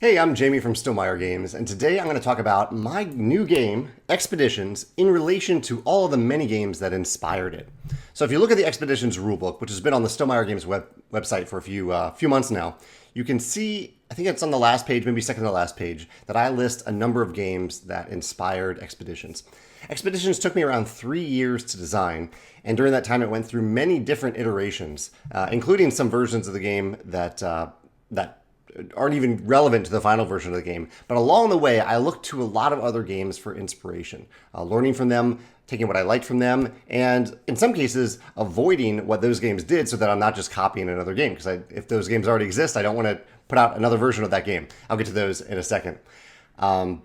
Hey, I'm Jamie from Stonemaier Games, and today I'm going to talk about my new game, Expeditions, in relation to all of the many games that inspired it. So if you look at the Expeditions rulebook, which has been on the Stonemaier Games website for a few months now, you can see, I think it's on the last page, maybe second to the last page, that I list a number of games that inspired Expeditions. Expeditions took me around 3 years to design, and during that time it went through many different iterations, including some versions of the game that aren't even relevant to the final version of the game. But along the way, I looked to a lot of other games for inspiration, learning from them, taking what I liked from them, and in some cases, avoiding what those games did so that I'm not just copying another game. Because if those games already exist, I don't want to put out another version of that game. I'll get to those in a second. But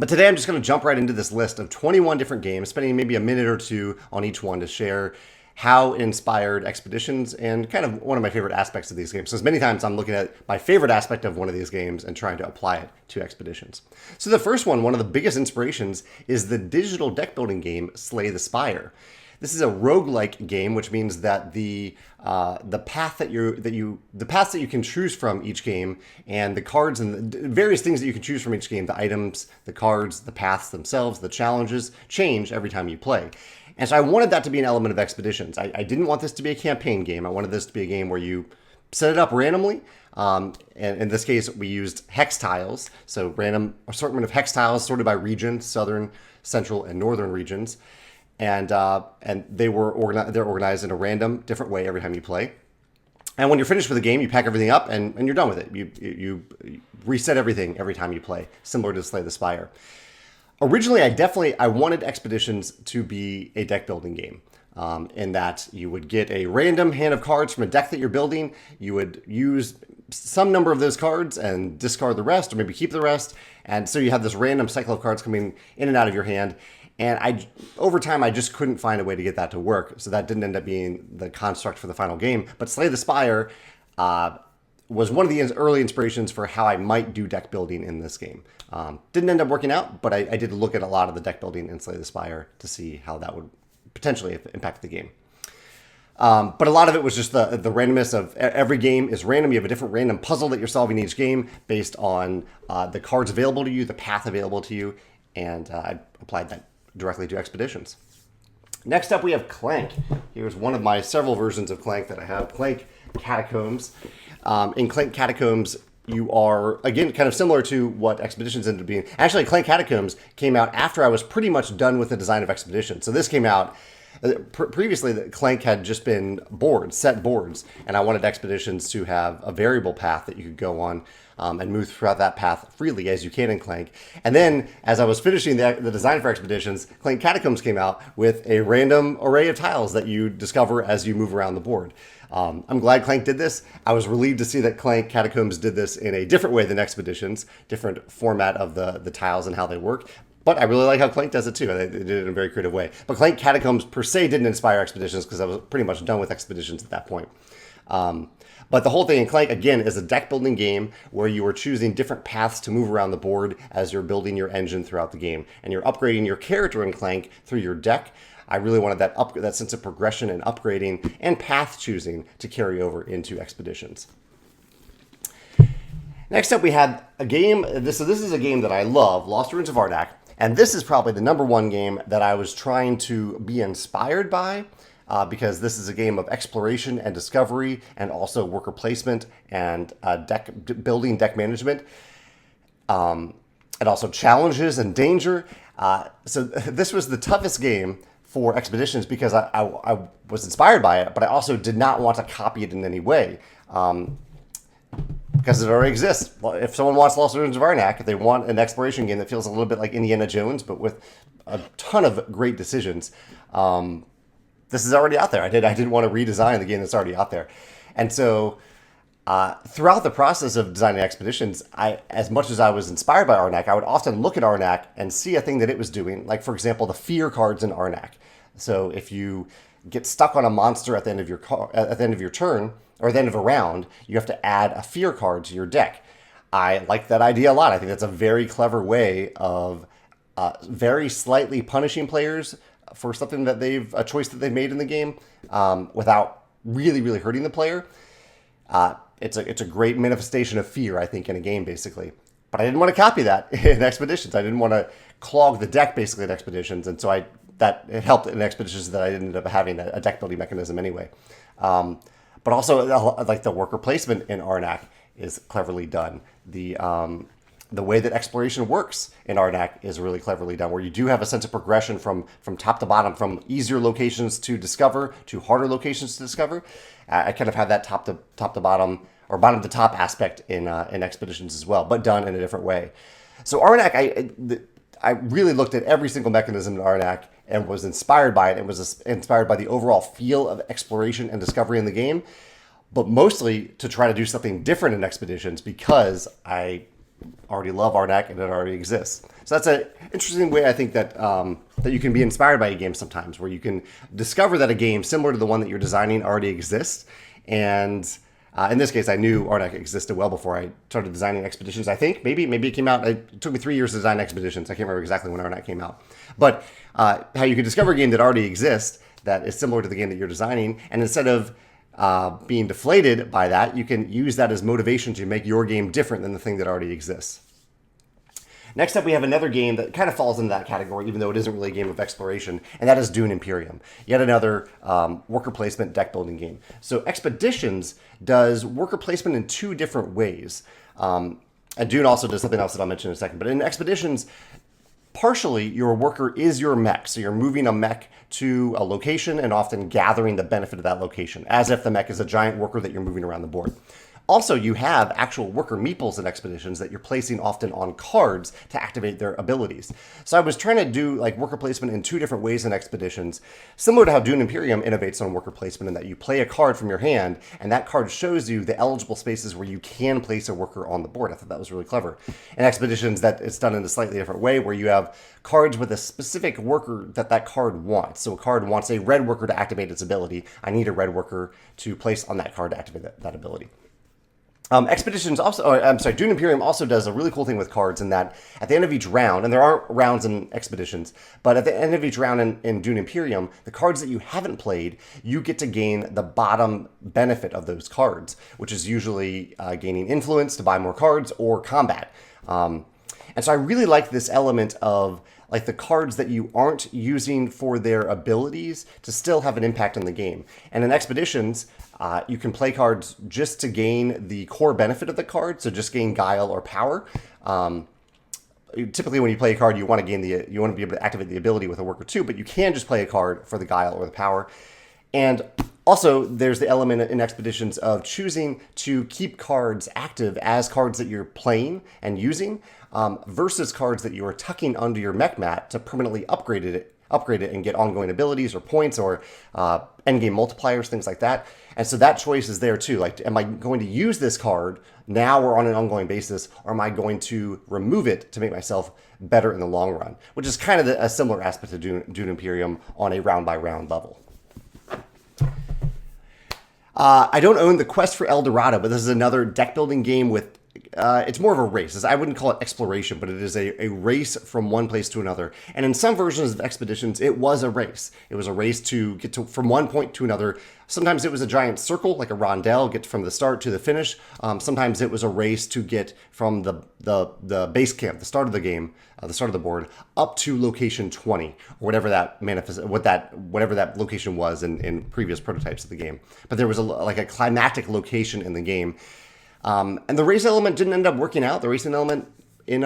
today I'm just going to jump right into this list of 21 different games, spending maybe a minute or two on each one to share how it inspired Expeditions and kind of one of my favorite aspects of these games. So many times I'm looking at my favorite aspect of one of these games and trying to apply it to Expeditions. So the first one of the biggest inspirations, is the digital deck building game Slay the Spire. This is a roguelike game, which means that the paths that you can choose from each game, and the cards and the various things that you can choose from each game, the items, the cards, the paths themselves, the challenges, change every time you play. And so I wanted that to be an element of Expeditions. I didn't want this to be a campaign game. I wanted this to be a game where you set it up randomly. And in this case, we used hex tiles. So random assortment of hex tiles sorted by region, southern, central, and northern regions. And they're organized in a random, different way every time you play. And when you're finished with the game, you pack everything up and you're done with it. You reset everything every time you play, similar to Slay the Spire. Originally, I wanted Expeditions to be a deck building game, in that you would get a random hand of cards from a deck that you're building. You would use some number of those cards and discard the rest, or maybe keep the rest. And so you have this random cycle of cards coming in and out of your hand. And over time, I just couldn't find a way to get that to work. So that didn't end up being the construct for the final game. But Slay the Spire was one of the early inspirations for how I might do deck building in this game. Didn't end up working out, but I did look at a lot of the deck building in Slay the Spire to see how that would potentially impact the game. But a lot of it was just the randomness of every game is random. You have a different random puzzle that you're solving each game based on the cards available to you, the path available to you, and I applied that directly to Expeditions. Next up, we have Clank. Here's one of my several versions of Clank that I have. Clank Catacombs. In Clank Catacombs, you are, again, kind of similar to what Expeditions ended up being. Actually, Clank Catacombs came out after I was pretty much done with the design of Expeditions. So this came out, previously Clank had just been set boards, and I wanted Expeditions to have a variable path that you could go on and move throughout that path freely as you can in Clank. And then, as I was finishing the design for Expeditions, Clank Catacombs came out with a random array of tiles that you discover as you move around the board. I'm glad Clank did this. I was relieved to see that Clank Catacombs did this in a different way than Expeditions, different format of the tiles and how they work. But I really like how Clank does it too. They did it in a very creative way. But Clank Catacombs per se didn't inspire Expeditions because I was pretty much done with Expeditions at that point. But the whole thing in Clank, again, is a deck building game where you are choosing different paths to move around the board as you're building your engine throughout the game. And you're upgrading your character in Clank through your deck. I really wanted that sense of progression and upgrading and path choosing to carry over into Expeditions. Next up, we had a game. This is a game that I love, Lost Ruins of Ardac. And this is probably the number one game that I was trying to be inspired by, because this is a game of exploration and discovery and also worker placement and deck building, deck management. And also challenges and danger. So this was the toughest game for Expeditions because I was inspired by it, but I also did not want to copy it in any way. Because it already exists. If someone wants Lost Ruins of Arnak, if they want an exploration game that feels a little bit like Indiana Jones, but with a ton of great decisions, this is already out there. I didn't want to redesign the game that's already out there. And so throughout the process of designing Expeditions, as much as I was inspired by Arnak, I would often look at Arnak and see a thing that it was doing. Like, for example, the fear cards in Arnak. So if you get stuck on a monster at the end of your turn, or at the end of a round, you have to add a fear card to your deck. I like that idea a lot. I think that's a very clever way of very slightly punishing players for something that a choice that they've made in the game, without really, really hurting the player. it's a great manifestation of fear, I think, in a game, basically. But I didn't want to copy that in Expeditions. I didn't want to clog the deck, basically, in Expeditions. And so it helped in Expeditions that I ended up having a deck building mechanism anyway. But also, like the worker placement in Arnak is cleverly done. The way that exploration works in Ardak is really cleverly done, where you do have a sense of progression from top to bottom, from easier locations to discover to harder locations to discover. I kind of have that top to bottom or bottom to top aspect in Expeditions as well, but done in a different way. So Arnak, I really looked at every single mechanism in Arnak and was inspired by it, and was inspired by the overall feel of exploration and discovery in the game, but mostly to try to do something different in Expeditions because I already love Arnak and it already exists. So that's an interesting way, I think, that that you can be inspired by a game sometimes, where you can discover that a game similar to the one that you're designing already exists. And in this case, I knew Arnak existed well before I started designing Expeditions. I think maybe it came out. It took me 3 years to design Expeditions. I can't remember exactly when Arnak came out. But how you can discover a game that already exists that is similar to the game that you're designing, and instead of being deflated by that, you can use that as motivation to make your game different than the thing that already exists. Next up, we have another game that kind of falls into that category, even though it isn't really a game of exploration, and that is Dune Imperium. Yet another worker placement deck building game. So Expeditions does worker placement in 2 different ways. And Dune also does something else that I'll mention in a second. But in Expeditions, partially your worker is your mech. So you're moving a mech to a location and often gathering the benefit of that location, as if the mech is a giant worker that you're moving around the board. Also, you have actual worker meeples in Expeditions that you're placing often on cards to activate their abilities. So I was trying to do like worker placement in 2 different ways in Expeditions, similar to how Dune Imperium innovates on worker placement, in that you play a card from your hand and that card shows you the eligible spaces where you can place a worker on the board. I thought that was really clever. In Expeditions, that it's done in a slightly different way, where you have cards with a specific worker that card wants. So a card wants a red worker to activate its ability. I need a red worker to place on that card to activate that ability. Expeditions also, Dune Imperium also does a really cool thing with cards, in that at the end of each round, and there aren't rounds in Expeditions, but at the end of each round in Dune Imperium, the cards that you haven't played, you get to gain the bottom benefit of those cards, which is usually gaining influence to buy more cards or combat. And so I really like this element of like the cards that you aren't using for their abilities to still have an impact on the game. And in Expeditions, you can play cards just to gain the core benefit of the card, so just gain guile or power. Typically, when you play a card, you want to be able to activate the ability with a worker too, but you can just play a card for the guile or the power. And also, there's the element in Expeditions of choosing to keep cards active as cards that you're playing and using, versus cards that you are tucking under your mech mat to permanently upgrade it and get ongoing abilities or points or endgame multipliers, things like that. And so that choice is there too. Like, am I going to use this card now or on an ongoing basis, or am I going to remove it to make myself better in the long run? Which is kind of a similar aspect to Dune Imperium on a round-by-round level. I don't own the Quest for Eldorado, but this is another deck-building game with it's more of a race. I wouldn't call it exploration, but it is a race from one place to another. And in some versions of Expeditions, it was a race. It was a race to get from one point to another. Sometimes it was a giant circle, like a rondelle, get from the start to the finish. Sometimes it was a race to get from the base camp, the start of the game, the start of the board, up to location 20, or whatever that whatever that location was in previous prototypes of the game. But there was a climactic location in the game. And the race element didn't end up working out. The racing element in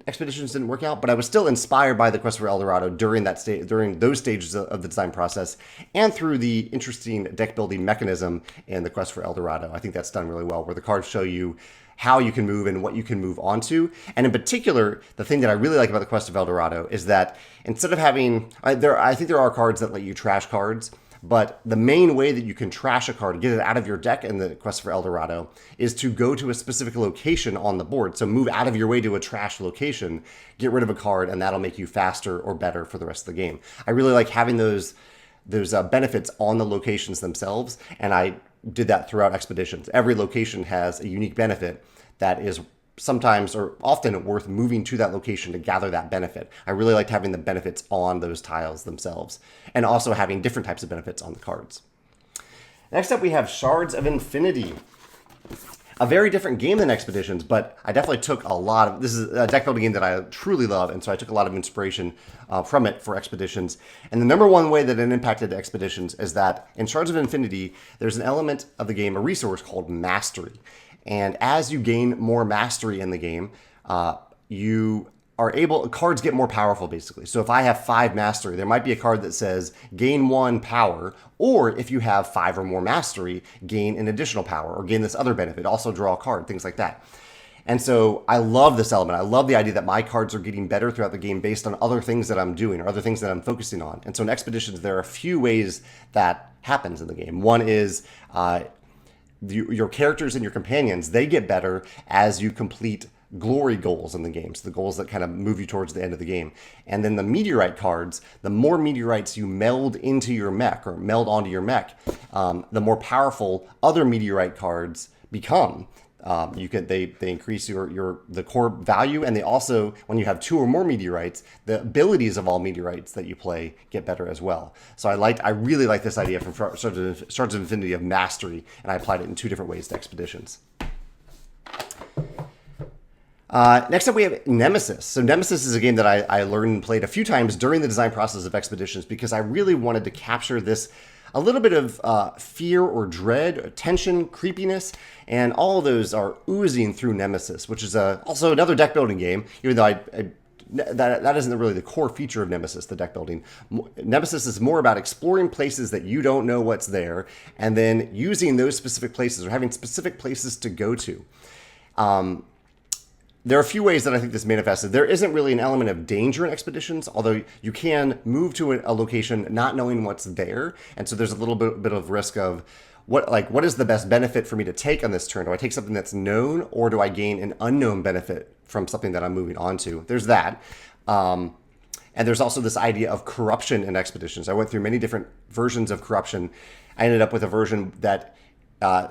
Expeditions didn't work out, but I was still inspired by the Quest for Eldorado during those stages of the design process, and through the interesting deck building mechanism in the Quest for Eldorado. I think that's done really well, where the cards show you how you can move and what you can move onto. And in particular, the thing that I really like about the Quest of Eldorado is that instead of having, I think there are cards that let you trash cards. But the main way that you can trash a card, get it out of your deck in the Quest for Eldorado, is to go to a specific location on the board. So move out of your way to a trash location, get rid of a card, and that'll make you faster or better for the rest of the game. I really like having those benefits on the locations themselves, and I did that throughout Expeditions. Every location has a unique benefit that is sometimes or often worth moving to that location to gather that benefit. I really liked having the benefits on those tiles themselves, and also having different types of benefits on the cards. Next up, we have Shards of Infinity. a very different game than Expeditions, but I definitely took a lot of, this is a deck building game that I truly love, and so I took a lot of inspiration from it for Expeditions. And the number one way that it impacted Expeditions is that in Shards of Infinity, there's an element of the game, a resource called Mastery. And as you gain more mastery in the game, you are able, cards get more powerful basically. So if I have 5 mastery, there might be a card that says gain 1 power, or if you have 5 or more mastery, gain an additional power or gain this other benefit, also draw a card, things like that. And so I love this element. I love the idea that my cards are getting better throughout the game based on other things that I'm doing or other things that I'm focusing on. And so in Expeditions, there are a few ways that happens in the game. One is your characters and your companions, they get better as you complete glory goals in the game, so the goals that kind of move you towards the end of the game. And then the meteorite cards, the more meteorites you meld into your mech or meld onto your mech, the more powerful other meteorite cards become. They increase the core value, and they also, when you have 2 or more meteorites, the abilities of all meteorites that you play get better as well. So I really like this idea from Shards of Infinity of mastery, and I applied it in 2 different ways to Expeditions. Next up, we have Nemesis. So Nemesis is a game that I learned and played a few times during the design process of Expeditions because I really wanted to capture this, a little bit of fear or dread, tension, creepiness, and all of those are oozing through Nemesis, which is also another deck building game, even though that isn't really the core feature of Nemesis, the deck building. Nemesis is more about exploring places that you don't know what's there, and then using those specific places or having specific places to go to. There are a few ways that I think this manifested. There isn't really an element of danger in Expeditions, although you can move to a location not knowing what's there. And so there's a little bit of risk of what is the best benefit for me to take on this turn? Do I take something that's known, or do I gain an unknown benefit from something that I'm moving on to? There's that. And there's also this idea of corruption in Expeditions. I went through many different versions of corruption. I ended up with a version that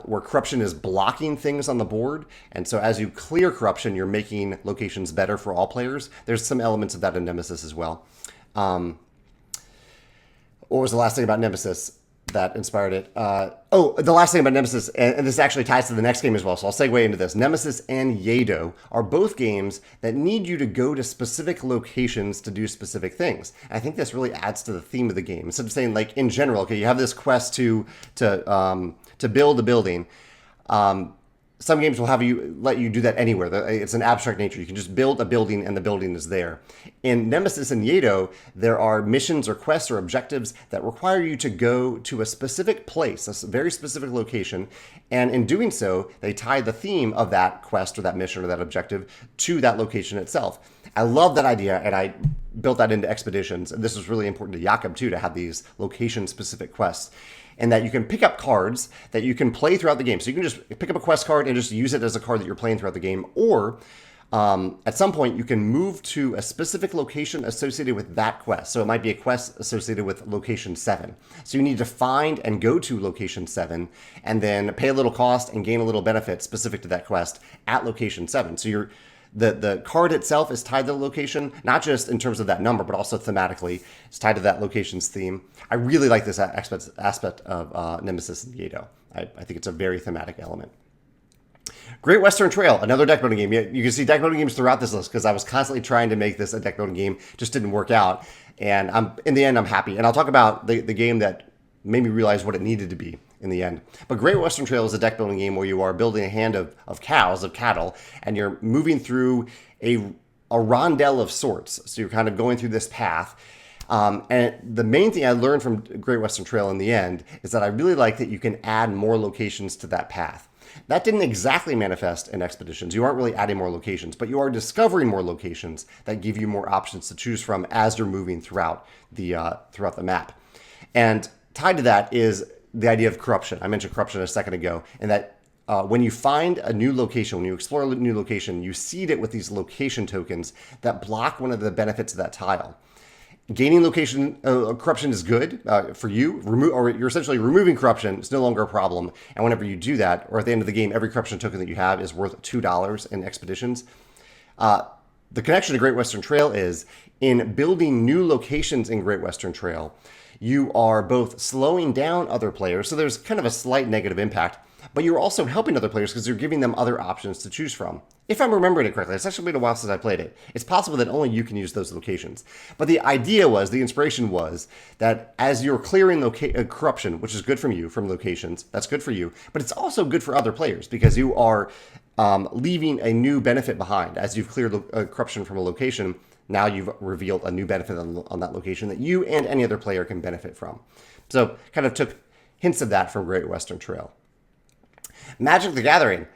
where corruption is blocking things on the board. And so as you clear corruption, you're making locations better for all players. There's some elements of that in Nemesis as well. What was the last thing about Nemesis that inspired it? The last thing about Nemesis, and this actually ties to the next game as well, so I'll segue into this. Nemesis and Yedo are both games that need you to go to specific locations to do specific things. And I think this really adds to the theme of the game. Instead of saying, like, in general, okay, you have this quest to build a building. Some games will let you do that anywhere. It's an abstract nature. You can just build a building and the building is there. In Nemesis and Yedo, there are missions or quests or objectives that require you to go to a specific place, a very specific location. And in doing so, they tie the theme of that quest or that mission or that objective to that location itself. I love that idea, and I built that into Expeditions. And this was really important to Jakob too, to have these location-specific quests. And that you can pick up cards that you can play throughout the game. So you can just pick up a quest card and just use it as a card that you're playing throughout the game. Or at some point, you can move to a specific location associated with that quest. So it might be a quest associated with location 7. So you need to find and go to location 7 and then pay a little cost and gain a little benefit specific to that quest at location 7. So the card itself is tied to the location, not just in terms of that number, but also thematically. It's tied to that location's theme. I really like this aspect of Nemesis and Yedo. I think it's a very thematic element. Great Western Trail, another deck building game. You can see deck building games throughout this list because I was constantly trying to make this a deck building game. Just didn't work out. And in the end, I'm happy. And I'll talk about the game that made me realize what it needed to be in the end. But Great Western Trail is a deck building game where you are building a hand of cattle, and you're moving through a rondel of sorts. So you're kind of going through this path. And the main thing I learned from Great Western Trail in the end is that I really like that you can add more locations to that path. That didn't exactly manifest in Expeditions. You aren't really adding more locations, but you are discovering more locations that give you more options to choose from as you're moving throughout the map. And tied to that is the idea of corruption. I mentioned corruption a second ago, and that when you find a new location, when you explore a new location, you seed it with these location tokens that block one of the benefits of that tile. Gaining location corruption is good for you, or you're essentially removing corruption. It's no longer a problem. And whenever you do that, or at the end of the game, every corruption token that you have is worth $2 in Expeditions. The connection to Great Western Trail is in building new locations in Great Western Trail. you are both slowing down other players, so there's kind of a slight negative impact, but you're also helping other players because you're giving them other options to choose from. If I'm remembering it correctly, it's actually been a while since I played it. It's possible that only you can use those locations. But the idea was, the inspiration was, that as you're clearing corruption, which is good from you, from locations, that's good for you, but it's also good for other players because you are leaving a new benefit behind. As you've cleared corruption from a location, now you've revealed a new benefit on that location that you and any other player can benefit from. So kind of took hints of that from Great Western Trail. Magic the Gathering.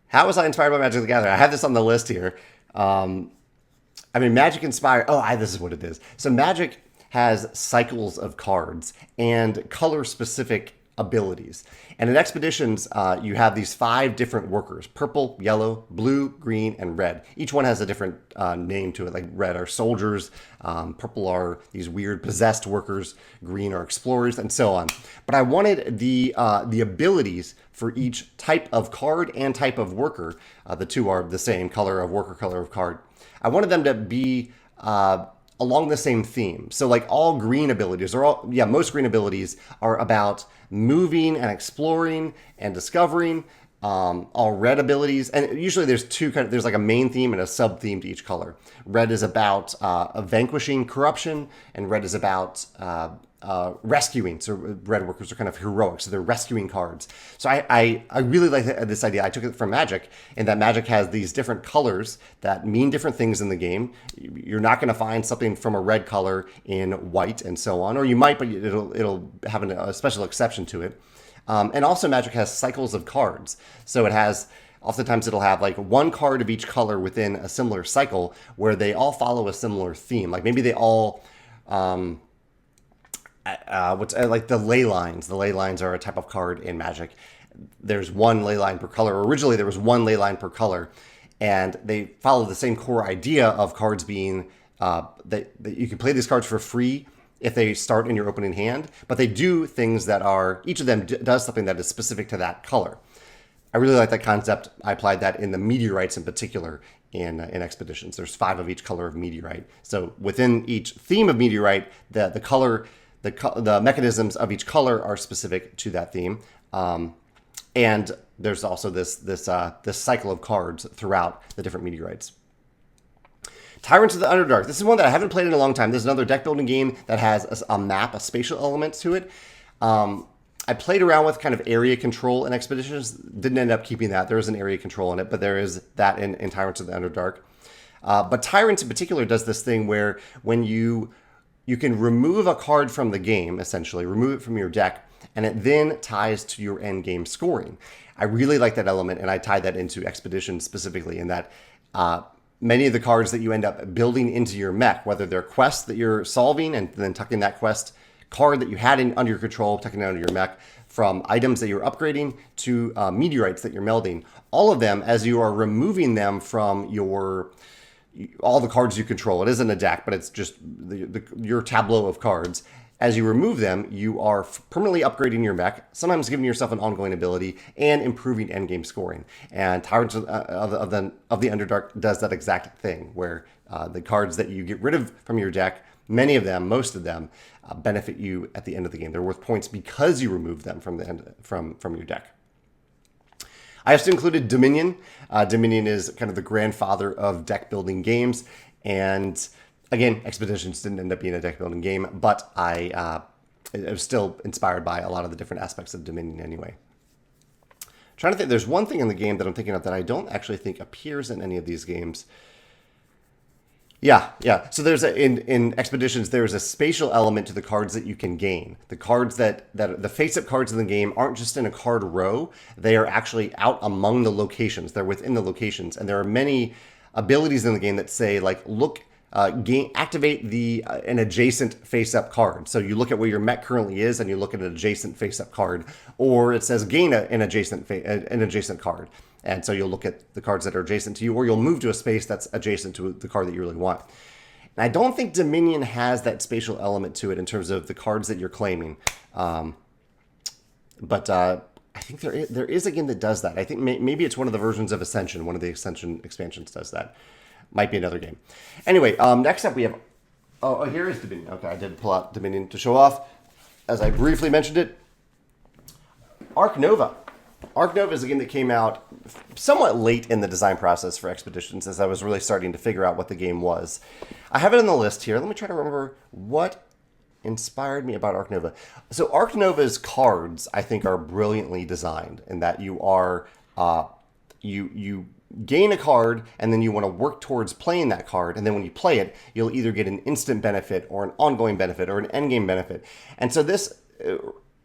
How was I inspired by Magic the Gathering? I have this on the list here. Magic inspired. This is what it is. So Magic has cycles of cards and color-specific abilities. And in Expeditions, you have these 5 different workers: purple, yellow, blue, green, and red. Each one has a different name to it. Like red are soldiers, purple are these weird possessed workers, green are explorers, and so on. But I wanted the abilities for each type of card and type of worker. The two are the same: color of worker, color of card. I wanted them to be along the same theme. So like all green abilities, most green abilities are about moving and exploring and discovering. All red abilities, and usually there's like a main theme and a sub theme to each color. Red is about vanquishing corruption, and red is about rescuing. So red workers are kind of heroic, so they're rescuing cards. So I really like this idea. I took it from Magic, and that Magic has these different colors that mean different things in the game. You're not going to find something from a red color in white and so on, or you might, but it'll have a special exception to it. And also Magic has cycles of cards. So oftentimes it'll have like one card of each color within a similar cycle where they all follow a similar theme. Like maybe they all, like the ley lines. The ley lines are a type of card in Magic. There's one ley line per color. Originally there was one ley line per color, and they follow the same core idea of cards being, that you can play these cards for free if they start in your opening hand, but they do things that are, each of them does something that is specific to that color. I really like that concept. I applied that in the meteorites in particular in Expeditions. There's 5 of each color of meteorite. So within each theme of meteorite, the color, the mechanisms of each color are specific to that theme. And there's also this cycle of cards throughout the different meteorites. Tyrants of the Underdark. This is one that I haven't played in a long time. This is another deck building game that has a map, a spatial element to it. I played around with kind of area control in Expeditions. Didn't end up keeping that. There is an area control in it, but there is that in Tyrants of the Underdark. But Tyrants in particular does this thing where when you can remove a card from the game, essentially, remove it from your deck, and it then ties to your end game scoring. I really like that element, and I tied that into Expeditions specifically in that many of the cards that you end up building into your mech, whether they're quests that you're solving and then tucking that quest card that you had under your control, tucking it under your mech, from items that you're upgrading to meteorites that you're melding, all of them, as you are removing them from all the cards you control. It isn't a deck, but it's just your tableau of cards. As you remove them, you are permanently upgrading your mech, sometimes giving yourself an ongoing ability and improving endgame scoring. And Tyrants of the Underdark does that exact thing, where the cards that you get rid of from your deck, many of them, most of them, benefit you at the end of the game. They're worth points because you remove them from your deck. I also included Dominion. Dominion is kind of the grandfather of deck building games, and again, Expeditions didn't end up being a deck building game, but I was still inspired by a lot of the different aspects of Dominion anyway. Trying to think, there's one thing in the game that I'm thinking of that I don't actually think appears in any of these games. Yeah. So there's in Expeditions, there's a spatial element to the cards that you can gain. The cards that the face-up cards in the game aren't just in a card row. They are actually out among the locations. They're within the locations. And there are many abilities in the game that say, like, activate an adjacent face-up card. So you look at where your mech currently is, and you look at an adjacent face-up card, or it says gain an adjacent card. And so you'll look at the cards that are adjacent to you, or you'll move to a space that's adjacent to the card that you really want. And I don't think Dominion has that spatial element to it in terms of the cards that you're claiming. But I think there is a game that does that. I think maybe it's one of the versions of Ascension. One of the Ascension expansions does that. Might be another game. Anyway, next up we have Oh, here is Dominion. Okay, I did pull out Dominion to show off. As I briefly mentioned it, Ark Nova. Ark Nova is a game that came out somewhat late in the design process for Expeditions, as I was really starting to figure out what the game was. I have it on the list here. Let me try to remember what inspired me about Ark Nova. So Ark Nova's cards, I think, are brilliantly designed in that you are you gain a card and then you want to work towards playing that card, and then when you play it, you'll either get an instant benefit or an ongoing benefit or an endgame benefit. And so this,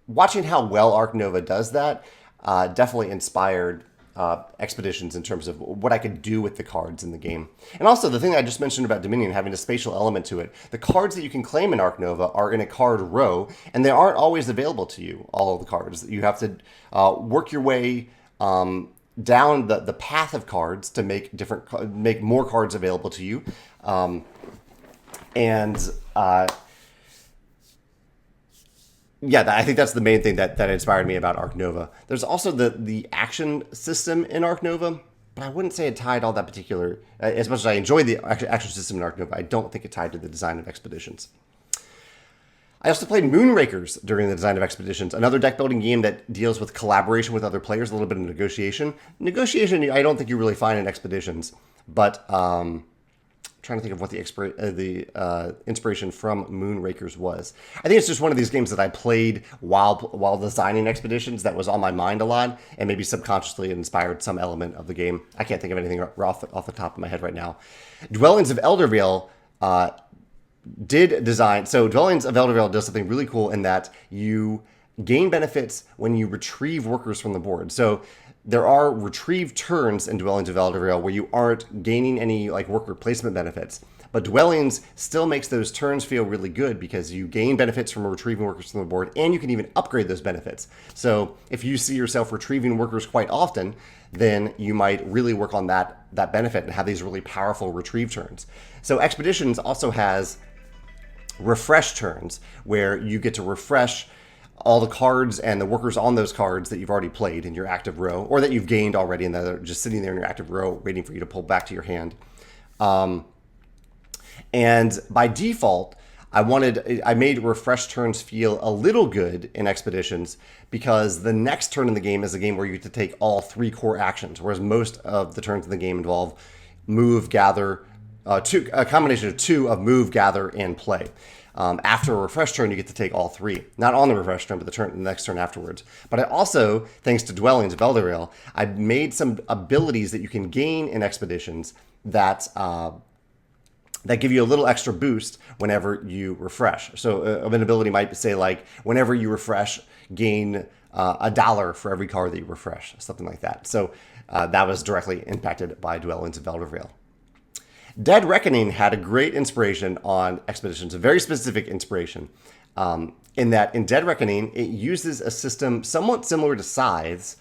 watching how well Ark Nova does that, definitely inspired Expeditions in terms of what I could do with the cards in the game. And also the thing I just mentioned about Dominion having a spatial element to it, the cards that you can claim in Ark Nova are in a card row, and they aren't always available to you, all of the cards. You have to work your way down the path of cards to make more cards available to you. Yeah, I think that's the main thing that inspired me about Ark Nova. There's also the action system in Ark Nova, but I wouldn't say it tied all that particular. As much as I enjoyed the action system in Ark Nova, I don't think it tied to the design of Expeditions. I also played Moonrakers during the design of Expeditions, another deck building game that deals with collaboration with other players, a little bit of negotiation. Negotiation, I don't think you really find in Expeditions, but trying to think of what the inspiration from Moonrakers was. I think it's just one of these games that I played while designing Expeditions that was on my mind a lot, and maybe subconsciously inspired some element of the game. I can't think of anything off the top of my head right now. Dwellings of Eldervale did design. So Dwellings of Eldervale does something really cool in that you gain benefits when you retrieve workers from the board. So there are retrieve turns in Dwellings of Eldervale where you aren't gaining any like worker placement benefits. But Dwellings still makes those turns feel really good because you gain benefits from retrieving workers from the board, and you can even upgrade those benefits. So if you see yourself retrieving workers quite often, then you might really work on that benefit and have these really powerful retrieve turns. So Expeditions also has refresh turns where you get to refresh all the cards and the workers on those cards that you've already played in your active row, or that you've gained already and that are just sitting there in your active row waiting for you to pull back to your hand. And by default, I made refresh turns feel a little good in Expeditions because the next turn in the game is a game where you get to take all 3 core actions, whereas most of the turns in the game involve move, gather, a combination of 2 of move, gather, and play. After a refresh turn, you get to take all 3. Not on the refresh turn, but the next turn afterwards. But I also, thanks to Dwellings of Eldervale, I made some abilities that you can gain in Expeditions that give you a little extra boost whenever you refresh. So an ability might say like, whenever you refresh, gain $1 for every card that you refresh, something like that. So that was directly impacted by Dwellings of Eldervale. Dead Reckoning had a great inspiration on Expeditions, a very specific inspiration, in that in Dead Reckoning, it uses a system somewhat similar to Scythes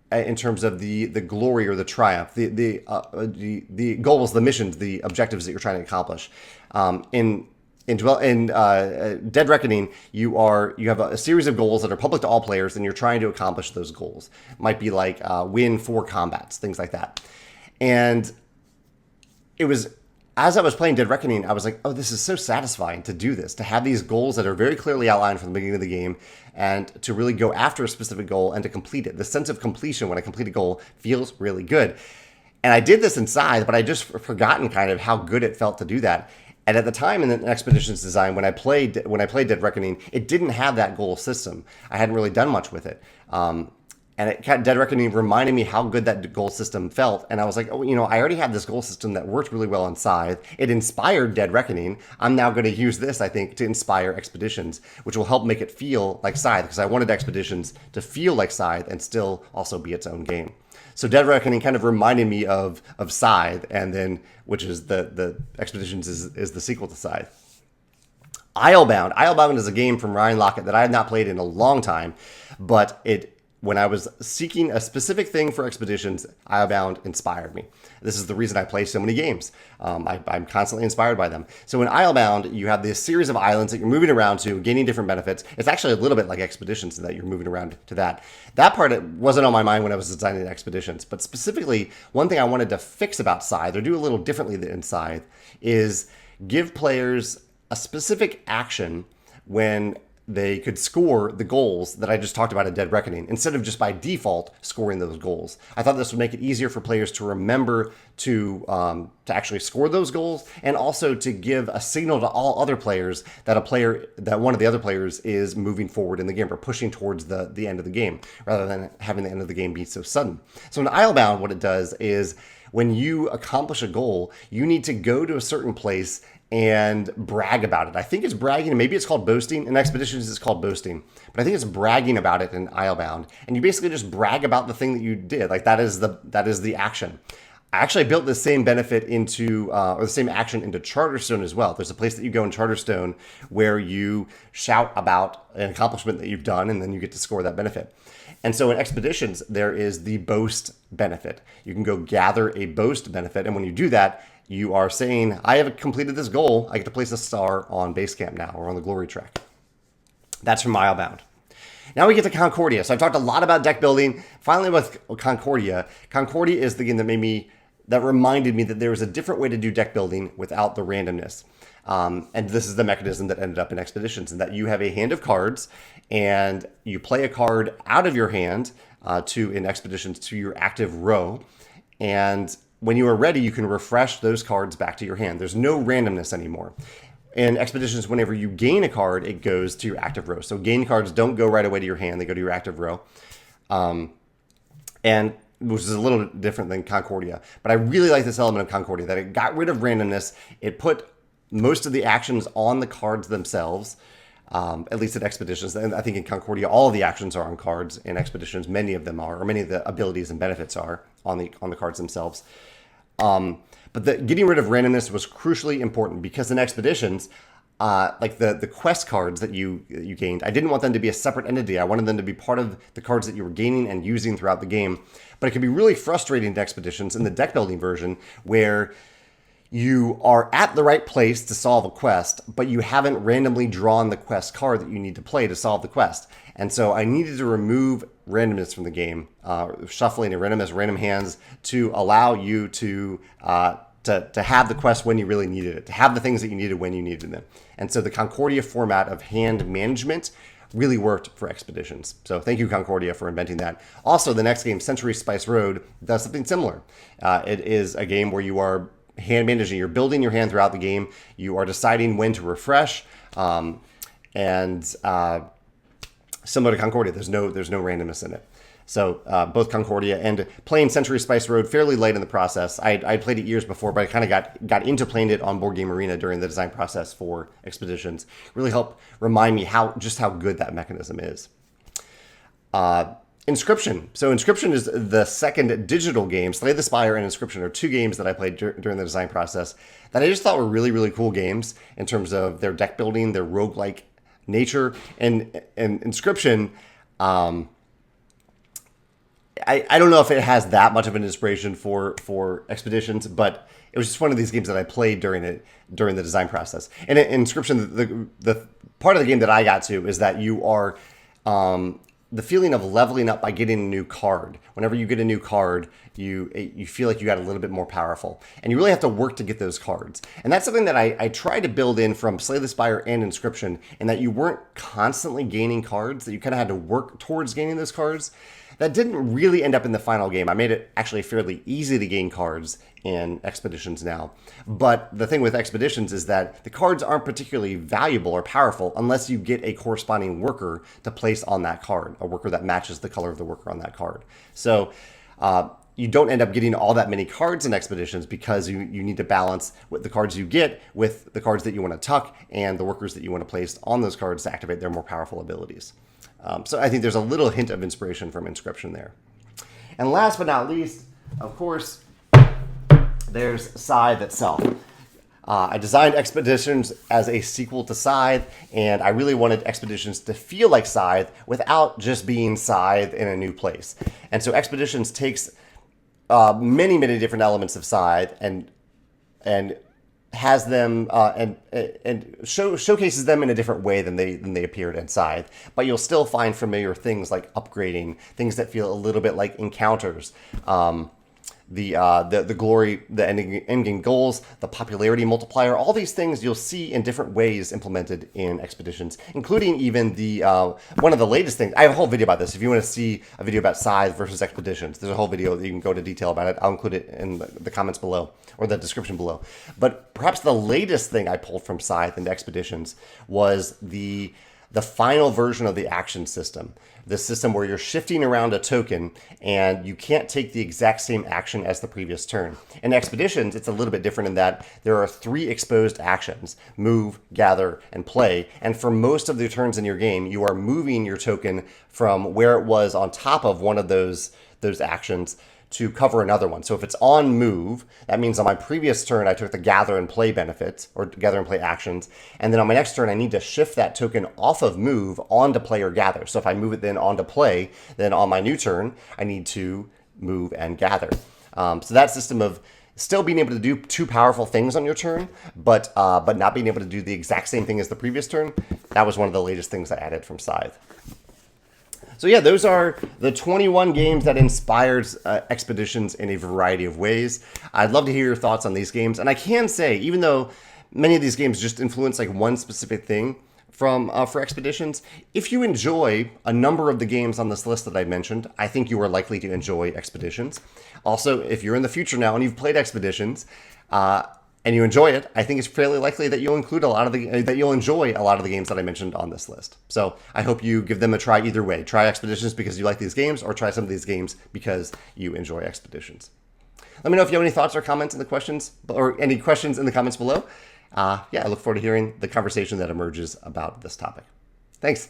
in terms of the glory or the triumph, the goals, the missions, the objectives that you're trying to accomplish. In Dead Reckoning, you have a series of goals that are public to all players, and you're trying to accomplish those goals. It might be like win 4 combats, things like that. And it was, as I was playing Dead Reckoning, I was like, oh, this is so satisfying to do this, to have these goals that are very clearly outlined from the beginning of the game, and to really go after a specific goal and to complete it. The sense of completion when I complete a goal feels really good. And I did this in Scythe, but I just forgotten kind of how good it felt to do that. And at the time in the Expeditions design, when I played Dead Reckoning, it didn't have that goal system. I hadn't really done much with it. And Dead Reckoning reminded me how good that goal system felt. And I was like, oh, I already had this goal system that worked really well on Scythe. It inspired Dead Reckoning. I'm now going to use this, I think, to inspire Expeditions, which will help make it feel like Scythe, because I wanted Expeditions to feel like Scythe and still also be its own game. So Dead Reckoning kind of reminded me of Scythe, and then, which is the Expeditions is the sequel to Scythe. Islebound. Islebound is a game from Ryan Lockett that I have not played in a long time, but when I was seeking a specific thing for Expeditions, Islebound inspired me. This is the reason I play so many games. I'm constantly inspired by them. So in Islebound, you have this series of islands that you're moving around to, gaining different benefits. It's actually a little bit like Expeditions in that you're moving around to that. That part wasn't on my mind when I was designing Expeditions, but specifically, one thing I wanted to fix about Scythe, or do a little differently than Scythe, is give players a specific action when they could score the goals that I just talked about in Dead Reckoning, instead of just by default scoring those goals. I thought this would make it easier for players to remember to actually score those goals, and also to give a signal to all other players that one of the other players is moving forward in the game or pushing towards the end of the game, rather than having the end of the game be so sudden. So in Islebound, what it does is when you accomplish a goal, you need to go to a certain place and brag about it. I think it's bragging, and maybe it's called boasting. In Expeditions, it's called boasting, but I think it's bragging about it in Islebound. And you basically just brag about the thing that you did. Like that is the action. I actually built the same benefit into, or the same action into Charterstone as well. There's a place that you go in Charterstone where you shout about an accomplishment that you've done, and then you get to score that benefit. And so in Expeditions, there is the boast benefit. You can go gather a boast benefit, and when you do that, you are saying, I have completed this goal. I get to place a star on base camp now, or on the glory track. That's from Islebound. Now we get to Concordia. So I've talked a lot about deck building. Finally with Concordia. Concordia is the game that reminded me that there was a different way to do deck building without the randomness. And this is the mechanism that ended up in Expeditions, and that you have a hand of cards, and you play a card out of your hand in Expeditions to your active row. And when you are ready, you can refresh those cards back to your hand. There's no randomness anymore. In Expeditions, whenever you gain a card, it goes to your active row. So gain cards don't go right away to your hand. They go to your active row. And which is a little bit different than Concordia. But I really like this element of Concordia, that it got rid of randomness. It put most of the actions on the cards themselves, at least at Expeditions. And I think in Concordia, all of the actions are on cards. In Expeditions, many of them are, or many of the abilities and benefits are on the cards themselves. But getting rid of randomness was crucially important, because in Expeditions, like the quest cards that you gained, I didn't want them to be a separate entity. I wanted them to be part of the cards that you were gaining and using throughout the game. But it can be really frustrating in Expeditions in the deck building version, where you are at the right place to solve a quest, but you haven't randomly drawn the quest card that you need to play to solve the quest. And so I needed to remove randomness from the game, shuffling and random hands, to allow you to have the quest when you really needed it, to have the things that you needed when you needed them. And so the Concordia format of hand management really worked for Expeditions. So thank you, Concordia, for inventing that. Also, the next game, Century Spice Road, does something similar. It is a game where you are hand managing. You're building your hand throughout the game. You are deciding when to refresh, and similar to Concordia, there's no randomness in it. So both Concordia and playing Century Spice Road fairly late in the process. I played it years before, but I kind of got into playing it on Board Game Arena during the design process for Expeditions. Really helped remind me how good that mechanism is. Inscription. So Inscription is the second digital game. Slay the Spire and Inscription are two games that I played during the design process that I just thought were really, really cool games in terms of their deck building, their roguelike nature. And Inscription, I don't know if it has that much of an inspiration for Expeditions, but it was just one of these games that I played during the design process. And in Inscription, the part of the game that I got to is that you are the feeling of leveling up by getting a new card. Whenever you get a new card, you feel like you got a little bit more powerful. And you really have to work to get those cards. And that's something that I tried to build in from Slay the Spire and Inscription, and that you weren't constantly gaining cards, that you kind of had to work towards gaining those cards. That didn't really end up in the final game. I made it actually fairly easy to gain cards in Expeditions now. But the thing with Expeditions is that the cards aren't particularly valuable or powerful unless you get a corresponding worker to place on that card, a worker that matches the color of the worker on that card. So you don't end up getting all that many cards in Expeditions, because you need to balance what the cards you get with the cards that you want to tuck and the workers that you want to place on those cards to activate their more powerful abilities. So I think there's a little hint of inspiration from Inscription there. And last but not least, of course, there's Scythe itself. I designed Expeditions as a sequel to Scythe, and I really wanted Expeditions to feel like Scythe without just being Scythe in a new place. And so Expeditions takes many, many different elements of Scythe and has them and showcases them in a different way than they appeared in Scythe. But you'll still find familiar things like upgrading, things that feel a little bit like encounters. the glory, the end game goals, the popularity multiplier, all these things you'll see in different ways implemented in Expeditions, including even the one of the latest things. I have a whole video about this. If you want to see a video about Scythe versus Expeditions, there's a whole video that you can go into detail about it. I'll include it in the comments below or the description below. But perhaps the latest thing I pulled from Scythe into Expeditions was the final version of the action system. The system where you're shifting around a token and you can't take the exact same action as the previous turn. In Expeditions, it's a little bit different in that there are 3 exposed actions: move, gather, and play. And for most of the turns in your game, you are moving your token from where it was on top of one of those actions to cover another one. So if it's on move, that means on my previous turn, I took the gather and play benefits, or gather and play actions. And then on my next turn, I need to shift that token off of move onto play or gather. So if I move it then onto play, then on my new turn, I need to move and gather. So that system of still being able to do 2 powerful things on your turn, but not being able to do the exact same thing as the previous turn, that was one of the latest things I added from Scythe. So yeah, those are the 21 games that inspired Expeditions in a variety of ways. I'd love to hear your thoughts on these games. And I can say, even though many of these games just influence like one specific thing for Expeditions, if you enjoy a number of the games on this list that I mentioned, I think you are likely to enjoy Expeditions. Also, if you're in the future now and you've played Expeditions, and you enjoy it, I think it's fairly likely that you'll enjoy a lot of the games that I mentioned on this list. So I hope you give them a try either way. Try Expeditions because you like these games, or try some of these games because you enjoy Expeditions. Let me know if you have any thoughts or comments in the questions, or any questions in the comments below. I look forward to hearing the conversation that emerges about this topic. Thanks.